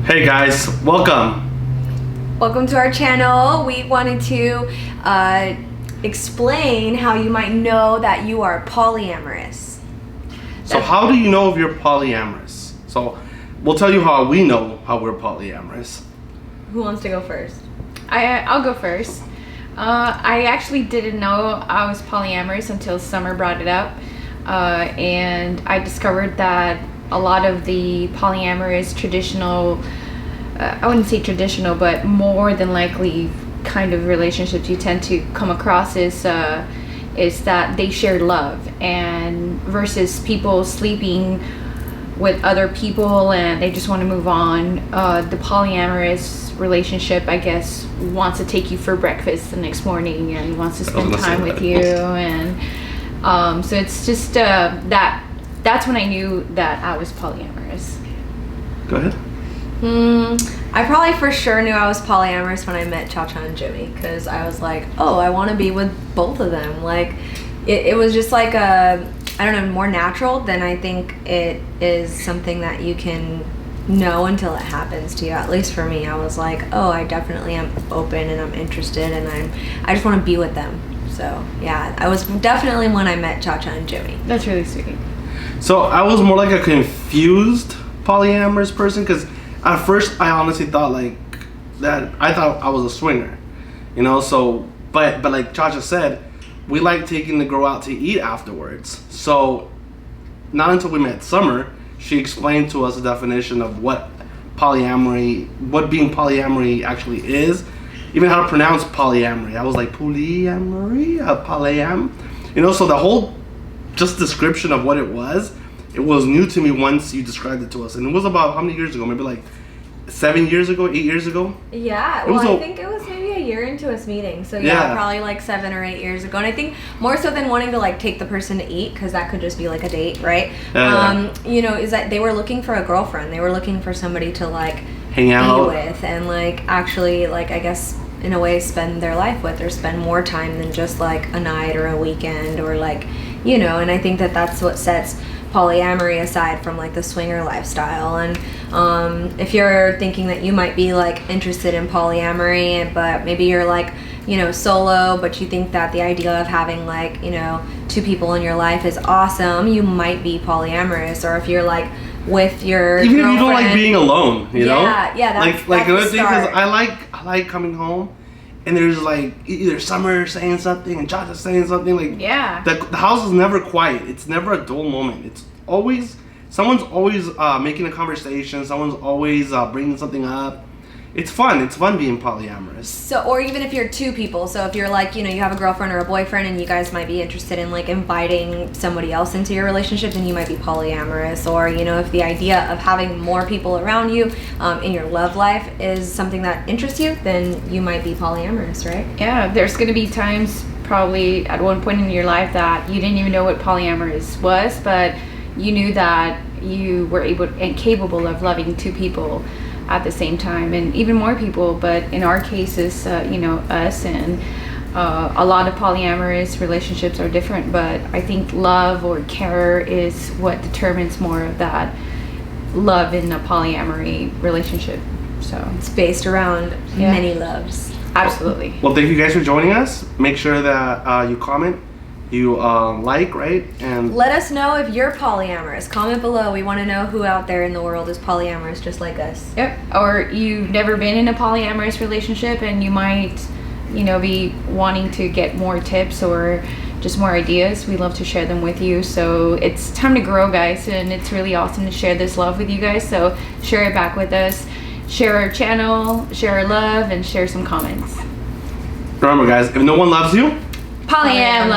Hey guys, welcome. Welcome to our channel. We wanted to explain how you might know that you are polyamorous. So how do you know if you're polyamorous? So we'll tell you how we know how we're polyamorous. Who wants to go first? I'll go first. I actually didn't know I was polyamorous until Summer brought it up, and I discovered that a lot of the polyamorous traditional, I wouldn't say traditional, but more than likely kind of relationships you tend to come across is that they share love, and versus people sleeping with other people and they just want to move on. The polyamorous relationship, I guess, wants to take you for breakfast the next morning and wants to spend time with you, and so it's just that's when I knew that I was polyamorous. Go ahead. I probably for sure knew I was polyamorous when I met Cha-Cha and Jimmy, because I was like, oh, I want to be with both of them. Like, it was just like I don't know, more natural than I think it is something that you can know until it happens to you. At least for me, I was like, oh, I definitely am open and I'm interested and I just want to be with them. So yeah, I was definitely when I met Cha-Cha and Jimmy. That's really sweet. So I was more like a confused polyamorous person, because at first I honestly thought like that I thought I was a swinger, you know. So but like Cha-Cha said, we like taking the girl out to eat afterwards. So not until we met Summer, she explained to us the definition of what being polyamory actually is, even how to pronounce polyamory. I was like, polyamory, polyam, you know. So the whole just description of what it was new to me once you described it to us. And it was about how many years ago? Maybe like 7 years ago, 8 years ago? Yeah, well, I think it was maybe a year into us meeting. So yeah, probably like 7 or 8 years ago. And I think more so than wanting to like take the person to eat, because that could just be like a date, right? You know, is that they were looking for a girlfriend. They were looking for somebody to like hang out with and like actually like, I guess in a way spend their life with, or spend more time than just like a night or a weekend, or like, you know. And I think that that's what sets polyamory aside from like the swinger lifestyle. And if you're thinking that you might be like interested in polyamory, but maybe you're like, you know, solo, but you think that the idea of having like, you know, 2 people in your life is awesome, you might be polyamorous. Or if you're like with your even girlfriend, if you don't like being alone, you know. Yeah, that's another thing, because I like coming home and there's like either Summer saying something and Cha-Cha saying something, like, yeah, the house is never quiet. It's never a dull moment. It's always someone's always making a conversation. Someone's always bringing something up. It's fun being polyamorous. So, or even if you're 2 people, so if you're like, you know, you have a girlfriend or a boyfriend and you guys might be interested in like inviting somebody else into your relationship, then you might be polyamorous. Or, you know, if the idea of having more people around you in your love life is something that interests you, then you might be polyamorous, right? Yeah, there's going to be times probably at one point in your life that you didn't even know what polyamorous was, but you knew that you were able and capable of loving 2 people at the same time, and even more people. But in our cases, you know, us and a lot of polyamorous relationships are different, but I think love or care is what determines more of that love in a polyamory relationship. So it's based around many loves. Absolutely. Well, thank you guys for joining us. Make sure that you comment, you like, right? And let us know if you're polyamorous. Comment below. We want to know who out there in the world is polyamorous just like us. Yep. Or you've never been in a polyamorous relationship and you might, you know, be wanting to get more tips or just more ideas. We love to share them with you. So it's time to grow, guys, and it's really awesome to share this love with you guys. So share it back with us. Share our channel, share our love, and share some comments. Remember, guys, if no one loves you, polyam.